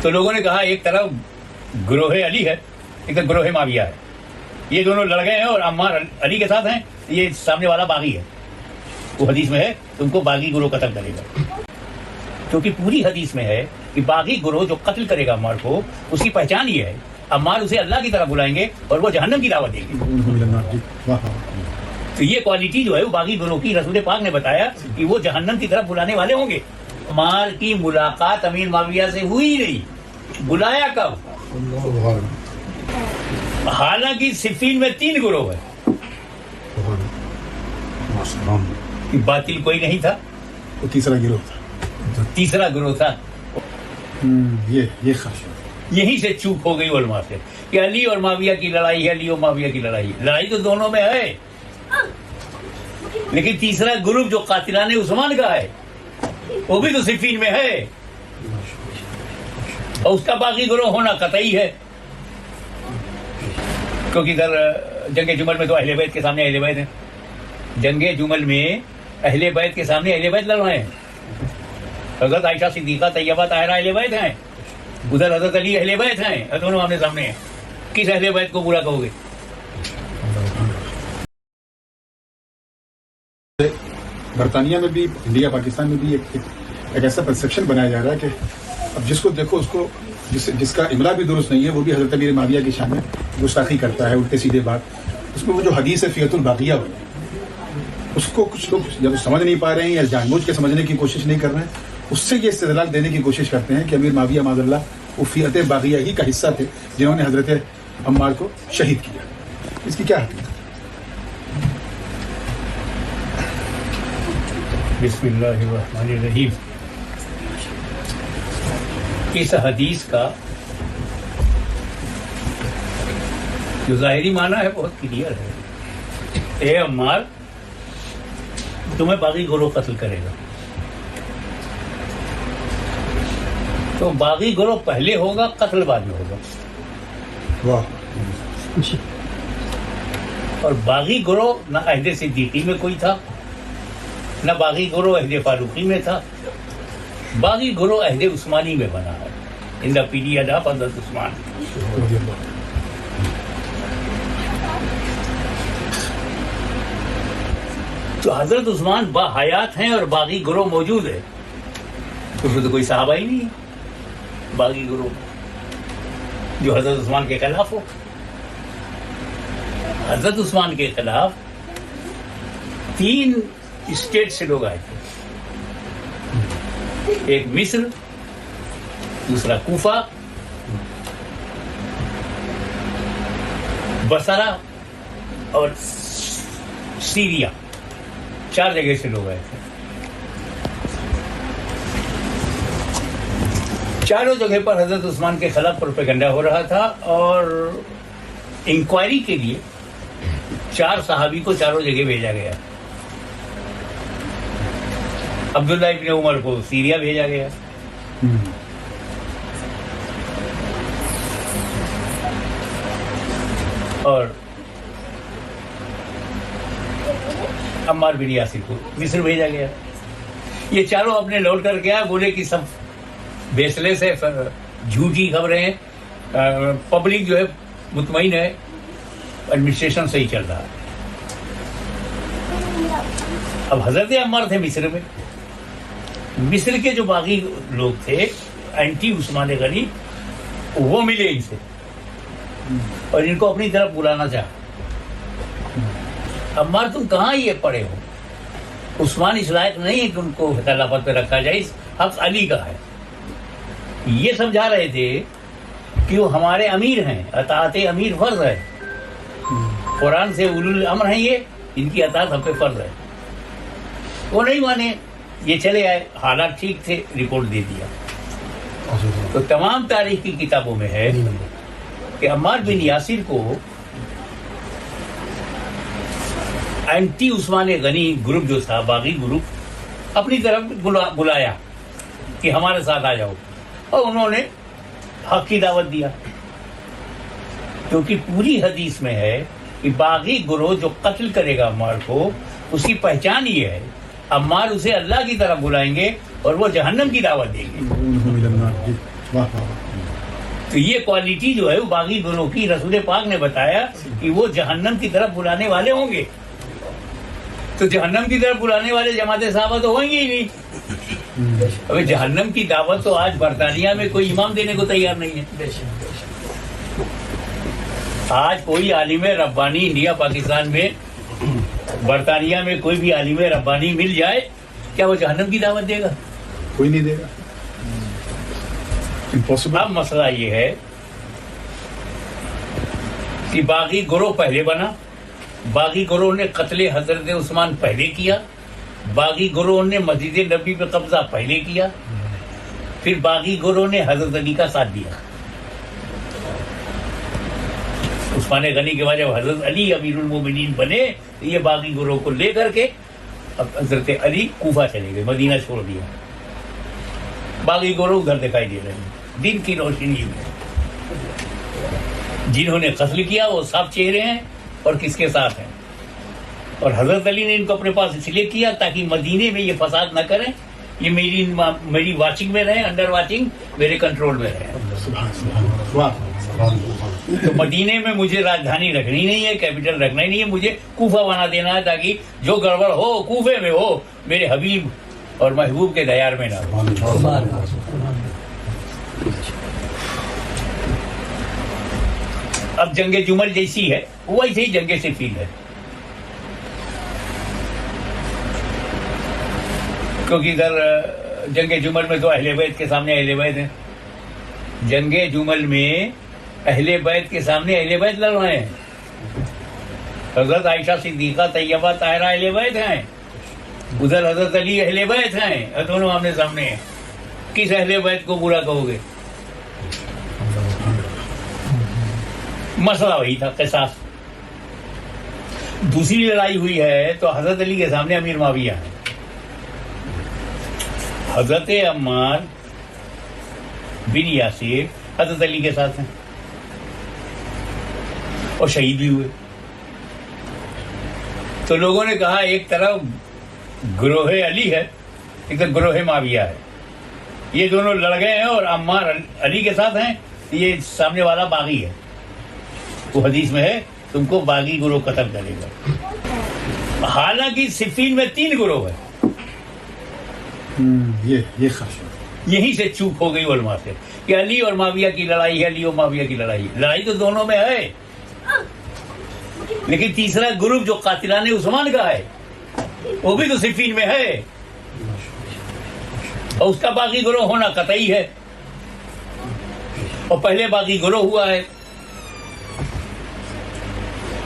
تو لوگوں نے کہا ایک طرف گروہ علی ہے، ایک طرف گروہ معاویہ ہے، یہ دونوں لڑ گئے ہیں اور عمار علی کے ساتھ ہیں، یہ سامنے والا باغی ہے. وہ حدیث میں ہے تم کو باغی گروہ قتل کرے گا، کیونکہ پوری حدیث میں ہے کہ باغی گروہ جو قتل کرے گا عمار کو، اس کی پہچان یہ ہے عمار اسے اللہ کی طرف بلائیں گے اور وہ جہنم کی دعوت دیں گے. تو یہ کوالٹی جو ہے وہ باغی گروہ کی رسول پاک نے بتایا کہ وہ جہنم کی طرف بلانے والے ہوں گے. عمار کی ملاقات امیر معاویہ سے ہوئی نہیں، بلایا کب؟ حالانکہ صفین میں 3 گروہ ہے، باطل کوئی نہیں تھا، وہ تیسرا گروہ تھا. تیسرا گروہ تھا. یہ خاص یہیں سے چوک ہو گئی علماء سے کہ علی اور معاویہ کی لڑائی ہے، علی اور معاویہ کی لڑائی تو دونوں میں ہے، لیکن تیسرا گروپ جو قاتلان عثمان کا ہے وہ بھی تو صفین میں ہے، اور اس کا باقی گروہ ہونا قطعی ہے، کیونکہ ادھر جنگ جمل میں تو اہل بیت کے سامنے اہل بیت ہیں، جنگ جمل میں اہل بیت کے سامنے اہل بیت لڑ رہے ہیں. حضرت عائشہ صدیقہ طیبہ طاہرہ اہل بیت ہیں، ادھر حضرت علی اہل بیت ہیں، دونوں آمنے سامنے ہیں. کس اہل بیت کو برا کہو گے؟ برطانیہ میں بھی، انڈیا پاکستان میں بھی ایک ایسا پرسیپشن بنایا جا رہا ہے کہ اب جس کو دیکھو اس کو جس کا املا بھی درست نہیں ہے وہ بھی حضرت امیر معاویہ کی شان میں گستاخی کرتا ہے، الٹے سیدھے بات. اس میں وہ جو حدیث ہے فیۃ الباقیہ والی، اس کو کچھ لوگ جب سمجھ نہیں پا رہے ہیں یا جان بوجھ کے سمجھنے کی کوشش نہیں کر رہے ہیں، اس سے یہ استدلال دینے کی کوشش کرتے ہیں کہ امیر معاویہ معاذ اللہ وہ فیۃ باغیہ ہی کا حصہ تھے جنہوں نے حضرت عمار کو شہید کیا. اس کی کیا حقیقت؟ بسم اللہ الرحمن الرحیم. اس حدیث کا جو ظاہری معنی ہے بہت کلیئر ہے. اے عمار، تمہیں باغی گروہ قتل کرے گا، تو باغی گروہ پہلے ہوگا، قتل بعد میں ہوگا. واہ. اور باغی گروہ نہ عہد صدیقی میں کوئی تھا، نہ باغی گروہ عہد فاروقی میں تھا، باغی گروہ عہد عثمانی میں بنا ہے، ان دا پیریڈ آف حضرت عثمان. تو حضرت عثمان با حیات ہیں اور باغی گروہ موجود ہے، تو پھر تو کوئی صحابہ ہی نہیں ہے باغی گروہ جو حضرت عثمان کے خلاف ہو. حضرت عثمان کے خلاف 3 اسٹیٹ سے لوگ آئے تھے، ایک مصر، دوسرا کوفہ، بصرہ اور سیریا. 4 جگہ سے لوگ آئے تھے. چاروں جگہ پر حضرت عثمان کے خلاف پروپیگنڈا ہو رہا تھا، اور انکوائری کے لیے 4 صحابی کو چاروں جگہ بھیجا گیا. عبداللہ ابن عمر کو سیریا بھیجا گیا، اور عمار بن یاسر کو مصر بھیجا گیا. یہ چاروں اپنے لوٹ کر گیا، بولے کہ سب بیسلے سے جھوٹی خبریں ہیں، پبلک جو ہے مطمئن ہے، ایڈمنسٹریشن صحیح چل رہا ہے. اب حضرت عمار تھے مصر میں، مصر کے جو باغی لوگ تھے اینٹی عثمان غنی، وہ ملے ان سے اور ان کو اپنی طرف بلانا چاہا. عمار تم کہاں یہ پڑے ہو، عثمان اس لائق نہیں ہے کہ ان کو خلافت پہ رکھا جائے، حق علی کا ہے. یہ سمجھا رہے تھے کہ وہ ہمارے امیر ہیں، اطاعت امیر فرض ہے، قرآن سے اولو الامر ہیں، یہ ان کی اطاعت ہم پہ فرض ہے. وہ نہیں مانے، یہ چلے آئے، حالات ٹھیک تھے، رپورٹ دے دیا. تو تمام تاریخ کی کتابوں میں ہے کہ عمار بن یاسر کو اینٹی عثمان غنی گروپ جو تھا، باغی گروپ، اپنی طرف بلایا کہ ہمارے ساتھ آ جاؤ، اور انہوں نے حق کی دعوت دیا. کیونکہ پوری حدیث میں ہے کہ باغی گروہ جو قتل کرے گا عمار کو، اس کی پہچان یہ ہے عمار اسے اللہ کی طرف بلائیں گے اور وہ جہنم کی دعوت دیں گے. تو یہ کوالٹی جو ہے وہ باغی گروہ کی رسول پاک نے بتایا کہ وہ جہنم کی طرف بلانے والے ہوں گے. تو جہنم کی طرف بلانے والے جماعت صحابہ تو ہوں گے ہی نہیں. ابھی جہنم کی دعوت تو آج برطانیہ میں کوئی امام دینے کو تیار نہیں ہے. آج کوئی عالم ربانی انڈیا پاکستان میں برطانیہ میں کوئی بھی عالم ربانی مل جائے, کیا وہ جہنم کی دعوت دے گا؟ کوئی نہیں دے گا. امپاسبل. اب مسئلہ یہ ہے کہ باغی گروہ پہلے بنا, باغی گروہ نے قتل حضرت عثمان پہلے کیا, باغی گروہ نے مسجد نبی پہ قبضہ پہلے کیا, پھر باغی گروہ نے حضرت علی کا ساتھ دیا. عثمان غنی کے بعد جب حضرت علی امیر المومنین بنے تو یہ باغی گروہ کو لے کر کے اب حضرت علی کوفہ چلے گئے, مدینہ چھوڑ دیا. باغی گروہ ادھر دکھائی دے رہے ہیں دن کی روشنی میں. جنہوں نے قتل کیا وہ صاف چہرے ہیں اور کس کے ساتھ ہیں. اور حضرت علی نے ان کو اپنے پاس اس لیے کیا تاکہ مدینے میں یہ فساد نہ کریں, یہ میری واچنگ میں رہیں, انڈر واچنگ, میرے کنٹرول میں رہیں. تو مدینے میں مجھے راجدھانی رکھنی نہیں ہے, کیپٹل رکھنا ہی نہیں ہے, مجھے کوفہ بنا دینا ہے تاکہ جو گڑبڑ ہو کوفے میں ہو, میرے حبیب اور محبوب کے دیار میں نہ ہو. اب جنگ جمل جیسی ہے ویسے ہی جنگ صفین ہے, کیونکہ ادھر جنگ جمل میں تو اہل بیت کے سامنے اہل بیت ہیں, جنگ جمل میں اہل بیت کے سامنے اہل بیت لڑ رہے ہیں. حضرت عائشہ صدیقہ طیبہ طاہرہ اہل بیت ہیں, ادھر حضرت علی اہل بیت ہیں, دونوں آمنے سامنے ہیں. کس اہل بیت کو برا کہو گے؟ مسئلہ وہی تھا, قصاص. دوسری لڑائی ہوئی ہے تو حضرت علی کے سامنے امیر معاویہ ہیں, حضرت عمار بن یاسر حضرت علی کے ساتھ ہیں اور شہید بھی ہوئے. تو لوگوں نے کہا ایک طرف گروہ علی ہے, ایک طرف گروہ معاویہ ہے, یہ دونوں لڑ گئے ہیں اور عمار علی کے ساتھ ہیں, یہ سامنے والا باغی ہے. وہ حدیث میں ہے تم کو باغی گروہ قتل کرے گا. حالانکہ صفین میں 3 گروہ ہیں. یہ خاص یہیں سے چوک ہو گئی علماء سے کہ علی اور معاویہ کی لڑائی ہے, علی اور معاویہ کی لڑائی. لڑائی تو دونوں میں ہے, لیکن تیسرا گروپ جو قاتلان عثمان کا ہے وہ بھی تو صفین میں ہے, اور اس کا باغی گروہ ہونا قطعی ہے, اور پہلے باغی گروہ ہوا ہے.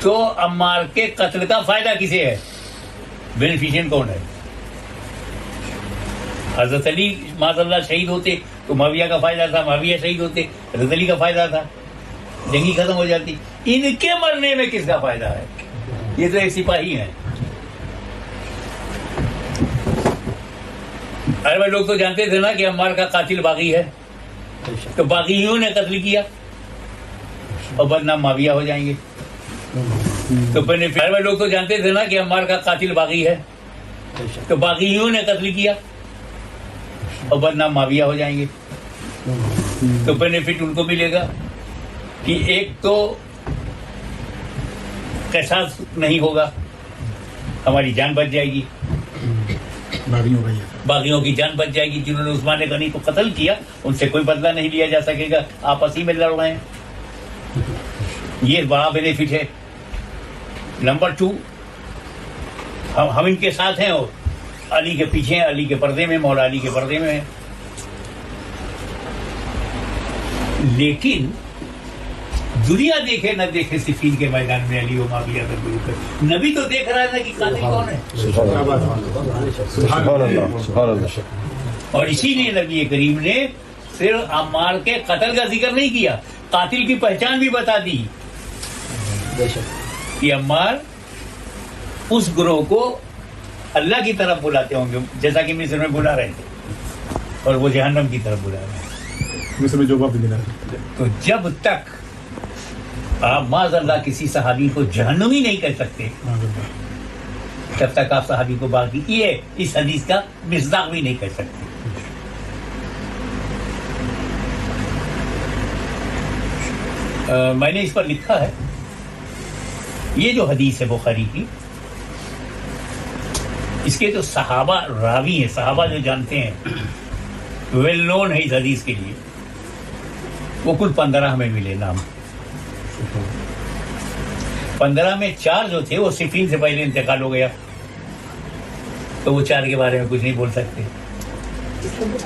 تو عمار کے قتل کا فائدہ کسے ہے؟ بینیفیشین کون ہے؟ حضرت علی معاذ اللہ شہید ہوتے تو معاویہ کا فائدہ تھا, معاویہ شہید ہوتے حضرت علی کا فائدہ تھا, جنگی ختم ہو جاتی. ان کے مرنے میں کس کا فائدہ ہے؟ یہ تو ایک سپاہی ہیں. ارے بھائی لوگ تو جانتے تھے نا کہ عمار کا قاتل باغی ہے, تو باغیوں نے قتل کیا اور بدنام معاویہ ہو جائیں گے. تو ارے بھائی لوگ تو جانتے تھے نا کہ عمار کا قاتل باغی ہے, تو باغیوں نے قتل کیا اور بدنام معاویہ ہو جائیں گے. تو بینیفٹ ان کو ملے گا کہ ایک تو قصاص نہیں ہوگا, ہماری جان بچ جائے گی, باغیوں کی جان بچ جائے گی. جنہوں نے عثمان غنی کو قتل کیا ان سے کوئی بدلہ نہیں لیا جا سکے گا, آپس ہی میں لڑ رہے ہیں. یہ بڑا بینیفٹ ہے. نمبر 2, ہم ان کے ساتھ ہیں اور علی کے پیچھے ہیں, علی کے پردے میں, مولا علی کے پردے میں ہیں. لیکن دنیا دیکھے نہ دیکھے صفین کے میدان میں علی و معاویہ کا گروپ, نبی تو دیکھ رہا ہے نا کہ قاتل کون ہے. سبحان اللہ. اور اسی لیے نبی کریم نے صرف عمار کے قتل کا ذکر نہیں کیا, قاتل کی پہچان بھی بتا دی کہ عمار اس گروہ کو اللہ کی طرف بلاتے ہوں گے, جیسا کہ مصر میں بلا رہے تھے, اور وہ جہنم کی طرف بلا رہے ہیں. مصر میں جو باب ملا. تو جب تک آپ معاذ اللہ کسی صحابی کو جہنمی نہیں کہہ سکتے, تب تک آپ صحابی کو باقی یہ اس حدیث کا مصداق بھی نہیں کہہ سکتے. میں نے اس پر لکھا ہے یہ جو حدیث ہے بخاری کی، اس کے جو صحابہ راوی ہیں، صحابہ جو جانتے ہیں، ویل نون ہے اس حدیث کے لیے، وہ کل 15 ہمیں ملے نام. 15 میں 4 جو تھے وہ صفین سے پہلے انتقال ہو گیا، تو وہ 4 کے بارے میں کچھ نہیں بول سکتے.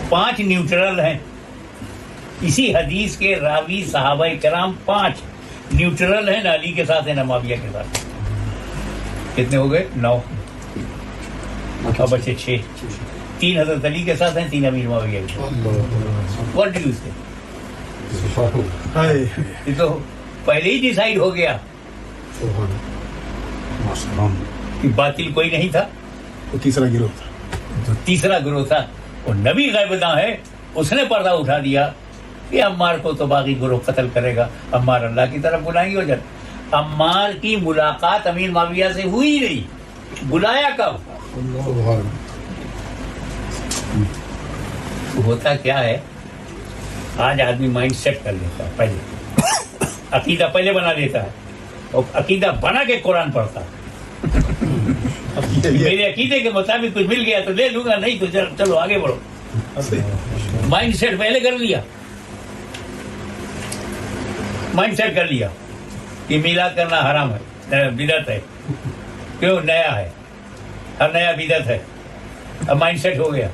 5 نیوٹرل ہیں. اسی حدیث کے راوی صحابہ کرام 5 نیوٹرل ہیں، نہ علی کے ساتھ ہیں نہ معاویہ کے ساتھ. کتنے ہو گئے؟ 9. اور بچے 6. 3 حضرت علی کے ساتھ ہیں، 3 امیر معاویہ کے ساتھ. واٹ ڈو یو سے؟ یہ تو پہلے ہی ڈیسائیڈ ہو گیا کہ باطل کوئی نہیں تھا، وہ تیسرا گروہ تھا. تو تیسرا گروہ تھا. وہ نبی غیبداں ہے، اس نے پردہ اٹھا دیا کہ عمار کو تو باقی گروہ قتل کرے گا، عمار اللہ کی طرف بلائیں گے. ہو جائے عمار کی ملاقات امیر معاویہ سے ہوئی نہیں، بلایا کب؟ ہوتا کیا ہے، آج آدمی مائنڈ سیٹ کر لیتا ہے، پہلے عقیدہ پہلے بنا لیتا ہے، اور عقیدہ بنا کے قرآن پڑھتا ہے. میرے عقیدے کے مطابق کچھ مل گیا تو لے لوں گا، نہیں تو چلو آگے بڑھو. مائنڈ سیٹ پہلے کر لیا، مائنڈ سیٹ کر لیا کہ میلاد کرنا حرام ہے، بدعت ہے. کیوں؟ نیا ہے، ہر نیا بدعت ہے. اب مائنڈ سیٹ ہو گیا.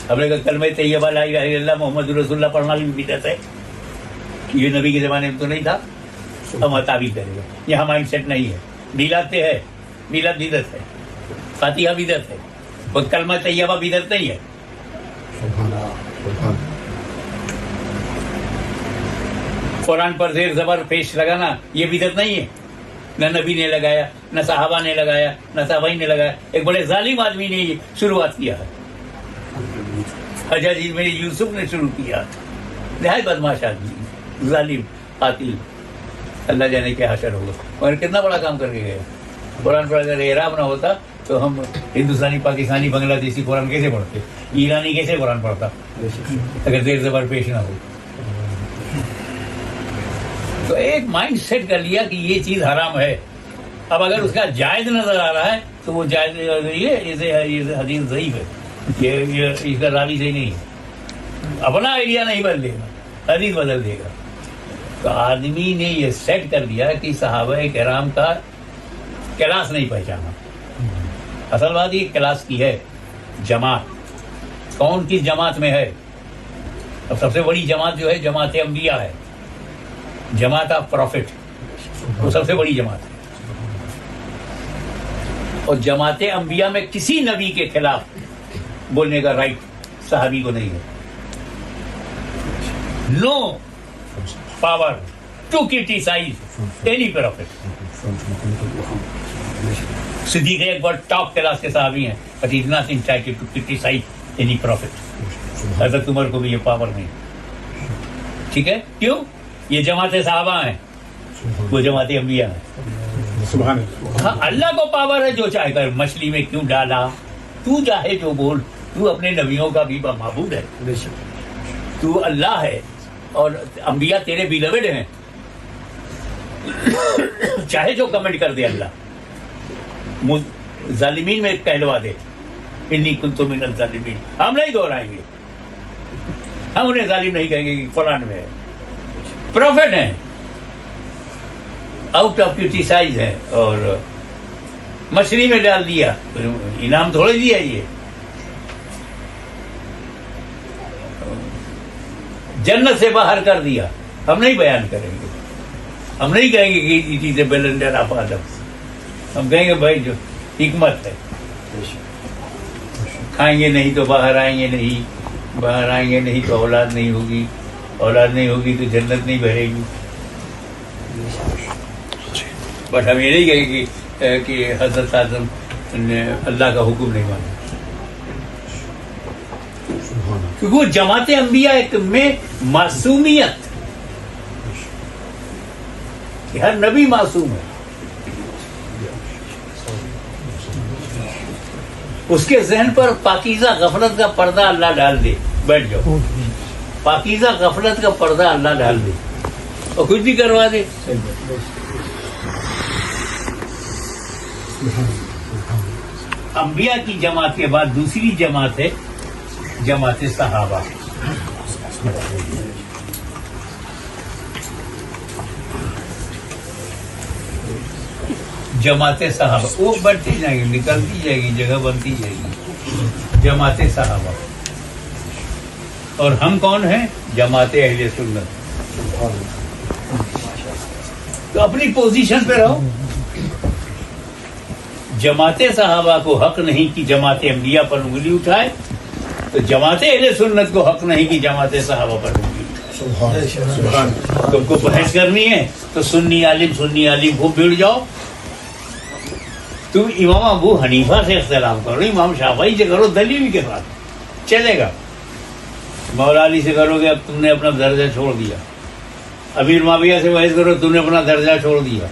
اب لے کر کلمہ طیبہ لا الہ الا اللہ محمد رسول اللہ پڑھنا بھی بدعت ہے. یہ نبی کے زمانے میں تو نہیں تھا، اب مطابق کرے گا. یہاں مائنڈ سیٹ نہیں ہے. میلاد پہ ہے، میلاد بدعت ہے، فاتحہ بدعت ہے، وہ کلمہ طیبہ بدعت نہیں ہے. قرآن پر زیر زبر پیش لگانا یہ بدعت نہیں ہے. نہ نبی نے لگایا، نہ صحابہ نے لگایا، نہ تابعین نے لگایا. ایک بڑے ظالم آدمی نے یہ شروعات کیا ہے، حجاج بن یوسف نے شروع کیا. نہایت بدماش آدمی، ظالم، قاتل. اللہ جانے کیا حشر ہوگا. اور کتنا بڑا کام کر کے گیا. قرآن پر اگر اعراب نہ ہوتا تو ہم ہندوستانی، پاکستانی، بنگلہ دیشی قرآن کیسے پڑھتے؟ ایرانی کیسے قرآن پڑھتا اگر زیر زبر پیش نہ ہو؟ تو ایک مائنڈ سیٹ کر لیا کہ یہ چیز حرام ہے. اب اگر اس کا جائز نظر آ رہا ہے تو وہ جائز، یہ حدیث ضعیف ہے، یہ اس کا راوی صحیح نہیں ہے. اپنا آئیڈیا نہیں بدلے گا، حدیث بدل دے گا. تو آدمی نے یہ سیٹ کر دیا کہ صحابہ کرام کا کلاس نہیں پہچانا. اصل بات یہ کلاس کی ہے، جماعت کون کس جماعت میں ہے. اب سب سے بڑی جماعت جو ہے جماعت انبیاء ہے، جماعت آف پروفٹ، وہ سب سے بڑی جماعت ہے. اور جماعت انبیاء میں کسی نبی کے خلاف بولنے کا رائٹ صحابی کو نہیں ہے. No power to criticise any prophet. صدیق اکبر ٹاپ کلاس کے صحابی ہیں، but he is not entitled to criticize any prophet. حضرت عمر کو بھی یہ پاور نہیں. ٹھیک ہے؟ کیوں؟ یہ جماعت صحابہ ہیں، وہ جماعت انبیاء ہیں. سبحان اللہ. ہاں، اللہ کو پاور ہے، جو چاہے کر. مچھلی میں کیوں ڈالا؟ تو چاہے جو بول. تو اپنے نبیوں کا بھی معبود ہے، تو اللہ ہے، اور انبیاء تیرے بیلوڈ ہیں. چاہے جو کمنٹ کر دے اللہ، ظالمین میں کہلوا دے انی کنت من الظالمین. ہم نہیں دہرائیں گے، ہم انہیں ظالم نہیں کہیں گے کہ قرآن میں ہے. پروفٹ ہیں، آؤٹ آف کرٹیسائز ہے، اور مچھلی میں ڈال دیا، انعام تھوڑے دیا. یہ جنت سے باہر کر دیا. ہم نہیں بیان کریں گے، ہم نہیں کہیں گے کہ یہ چیزیں بلندر آف آدم. ہم کہیں گے بھائی جو حکمت ہے، کھائیں گے نہیں تو باہر آئیں گے نہیں، باہر آئیں گے نہیں تو اولاد نہیں ہوگی، اولاد نہیں ہوگی تو جنت نہیں بھرے گی. بٹ ہم یہ نہیں کہیں گے کہ حضرت اعظم نے اللہ کا حکم نہیں مانا، کیونکہ وہ جماعت انبیاء میں معصومیت، ہر نبی معصوم ہے. اس کے ذہن پر پاکیزہ غفلت کا پردہ اللہ ڈال دے. بیٹھ جاؤ. پاکیزہ غفلت کا پردہ اللہ ڈال دے اور کچھ بھی کروا دے. انبیاء کی جماعت کے بعد دوسری جماعت ہے جماعت صحابہ. جماعت صحابہ وہ بڑھتی جائیں گی, نکلتی جائے گی, جگہ بنتی جائے گی. جماعت صحابہ. اور ہم کون ہیں؟ جماعت اہل سنت. تو اپنی پوزیشن پہ رہو. جماعت صحابہ کو حق نہیں کہ جماعت انبیاء پر انگلی اٹھائے, تو جماعت اہل سنت کو حق نہیں کہ جماعت صحابہ پر انگلی اٹھائے. تم کو بحث کرنی ہے تو سنی عالم کو بھیڑ جاؤ. تم امام ابو حنیفہ سے اختلاف کرو, امام شافعی سے کرو, دلیل کے ساتھ چلے گا. مولا علی سے کرو گے اب تم نے اپنا درجہ چھوڑ دیا. امیر معاویہ سے بحث کرو, تم نے اپنا درجہ چھوڑ دیا.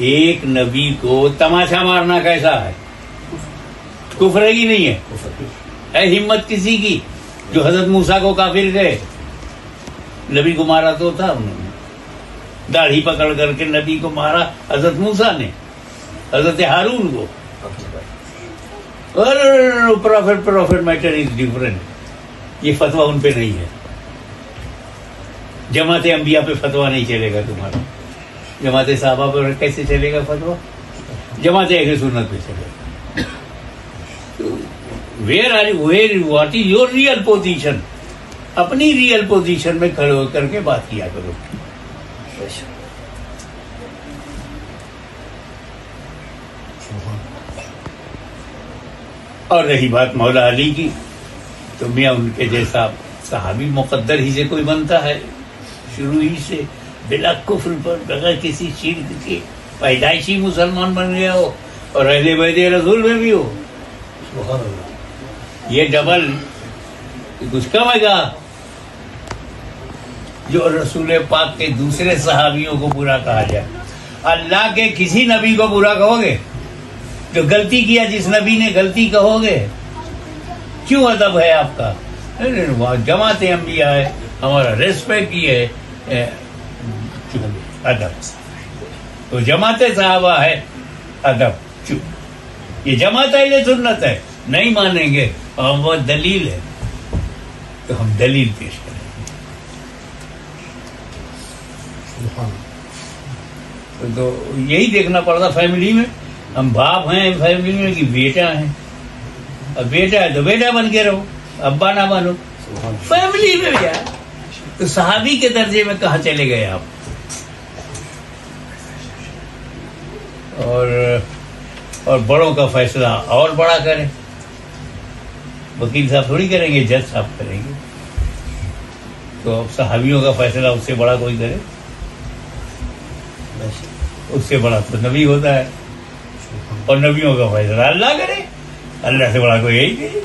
ایک نبی کو تماشا مارنا کیسا ہے؟ کفر ہے کہ نہیں ہے؟ ہمت کسی کی جو حضرت موسیٰ کو کافر گئے, نبی کو مارا تو تھا انہوں نے, داڑھی پکڑ کر کے نبی کو مارا حضرت موسیٰ نے, حضرت ہارون کو. Prophet matter is different. یہ فتویٰ ان پہ نہیں ہے. جماعت انبیاء پہ فتویٰ نہیں چلے گا تمہارا. جماعت صحابہ پر کیسے چلے گا فتویٰ؟ جماعت اہل سنت پہ چلے گا. What is your real position? اپنی ریئل پوزیشن میں کھڑے ہو کر کے بات کیا کرو. اور رہی بات مولا علی کی, تو میاں ان کے جیسا صحابی مقدر ہی سے کوئی بنتا ہے شروع ہی سے بلا کفر پر, بغیر کسی شرک کے پیدائشی مسلمان بن گیا ہو, اور اہل بیت رسول میں بھی ہو. یہ ڈبل کچھ کم ہے گا جو رسول پاک کے دوسرے صحابیوں کو برا کہا جائے. اللہ کے کسی نبی کو برا کہو گے؟ جو غلطی کیا جس نبی نے غلطی کہو گے؟ کیوں ادب ہے آپ کا؟ جماعت انبیاء ہے, ہمارا ریسپیکٹ ہی ہے ادب. تو جماعت صحابہ ہے ادب. یہ جماعت اہل سنت ہے, نہیں مانیں گے اور وہ دلیل ہے تو ہم دلیل پیش کریں. تو یہی دیکھنا پڑتا فیملی میں. ہم باپ ہیں فیملی میں کہ بیٹا ہیں, اب بیٹا ہے تو بیٹا بن کے رہو, ابا نہ بنو. فیملی میں بھی ہے تو صحابی کے درجے میں کہاں چلے گئے آپ؟ اور بڑوں کا فیصلہ اور بڑا کریں. وکیل صاحب تھوڑی کریں گے, جج صاحب کریں گے. تو اب صحابیوں کا فیصلہ اس سے بڑا کوئی کرے؟ اس سے بڑا تو نبی ہوتا ہے, اور نبیوں کا فیصلہ اللہ کرے. اللہ سے بڑا کوئی یہی نہیں.